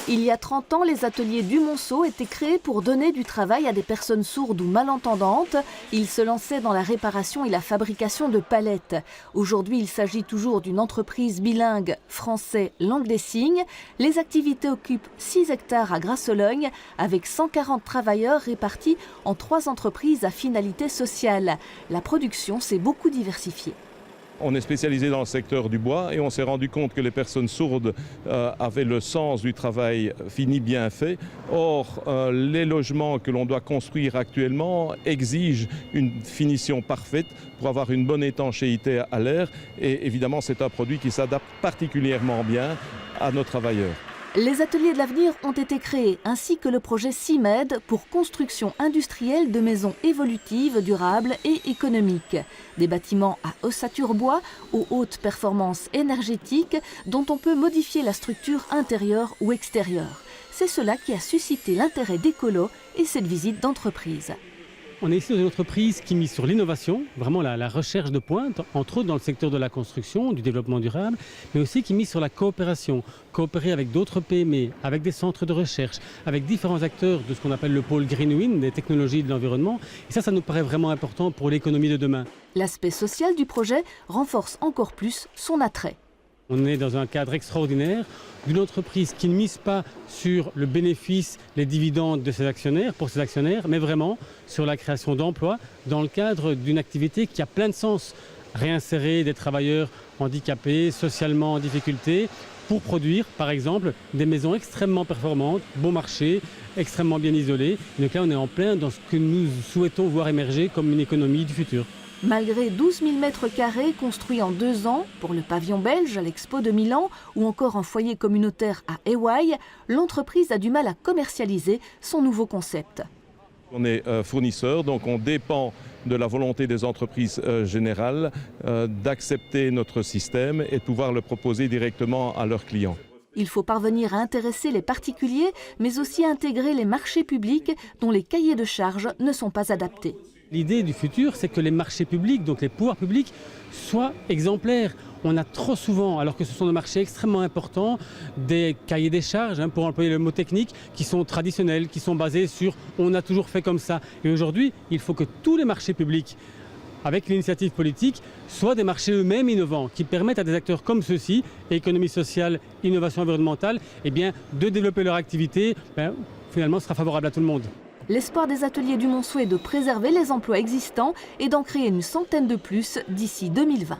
Il y a 30 ans, les ateliers du Monceau étaient créés pour donner du travail à des personnes sourdes ou malentendantes. Ils se lançaient dans la réparation et la fabrication de palettes. Aujourd'hui, il s'agit toujours d'une entreprise bilingue français langue des signes. Les activités occupent 6 hectares à Grasologne avec 140 travailleurs répartis en 3 entreprises à finalité sociale. La production s'est beaucoup diversifiée. On est spécialisé dans le secteur du bois et on s'est rendu compte que les personnes sourdes avaient le sens du travail fini bien fait. Or, les logements que l'on doit construire actuellement exigent une finition parfaite pour avoir une bonne étanchéité à l'air. Et évidemment, c'est un produit qui s'adapte particulièrement bien à nos travailleurs. Les ateliers de l'avenir ont été créés, ainsi que le projet CIMED pour construction industrielle de maisons évolutives, durables et économiques. Des bâtiments à ossature bois, aux hautes performances énergétiques, dont on peut modifier la structure intérieure ou extérieure. C'est cela qui a suscité l'intérêt d'Ecolo et cette visite d'entreprise. On est ici dans une entreprise qui mise sur l'innovation, vraiment la recherche de pointe, entre autres dans le secteur de la construction, du développement durable, mais aussi qui mise sur la coopération, coopérer avec d'autres PME, avec des centres de recherche, avec différents acteurs de ce qu'on appelle le pôle Greenwind, des technologies de l'environnement. Et ça nous paraît vraiment important pour l'économie de demain. L'aspect social du projet renforce encore plus son attrait. On est dans un cadre extraordinaire d'une entreprise qui ne mise pas sur le bénéfice, les dividendes de ses actionnaires, pour ses actionnaires, mais vraiment sur la création d'emplois dans le cadre d'une activité qui a plein de sens. Réinsérer des travailleurs handicapés, socialement en difficulté, pour produire, par exemple, des maisons extrêmement performantes, bon marché, extrêmement bien isolées. Donc là, on est en plein dans ce que nous souhaitons voir émerger comme une économie du futur. Malgré 12 000 mètres carrés construits en 2 ans pour le pavillon belge à l'Expo de Milan ou encore un foyer communautaire à Hawaï, l'entreprise a du mal à commercialiser son nouveau concept. On est fournisseur, donc on dépend de la volonté des entreprises générales d'accepter notre système et de pouvoir le proposer directement à leurs clients. Il faut parvenir à intéresser les particuliers, mais aussi à intégrer les marchés publics dont les cahiers de charges ne sont pas adaptés. L'idée du futur, c'est que les marchés publics, donc les pouvoirs publics, soient exemplaires. On a trop souvent, alors que ce sont des marchés extrêmement importants, des cahiers des charges, pour employer le mot technique, qui sont traditionnels, qui sont basés sur « on a toujours fait comme ça ». Et aujourd'hui, il faut que tous les marchés publics, avec l'initiative politique, soient des marchés eux-mêmes innovants, qui permettent à des acteurs comme ceux-ci, économie sociale, innovation environnementale, de développer leur activité. Finalement, ce sera favorable à tout le monde. L'espoir des ateliers du Monceau est de préserver les emplois existants et d'en créer une centaine de plus d'ici 2020.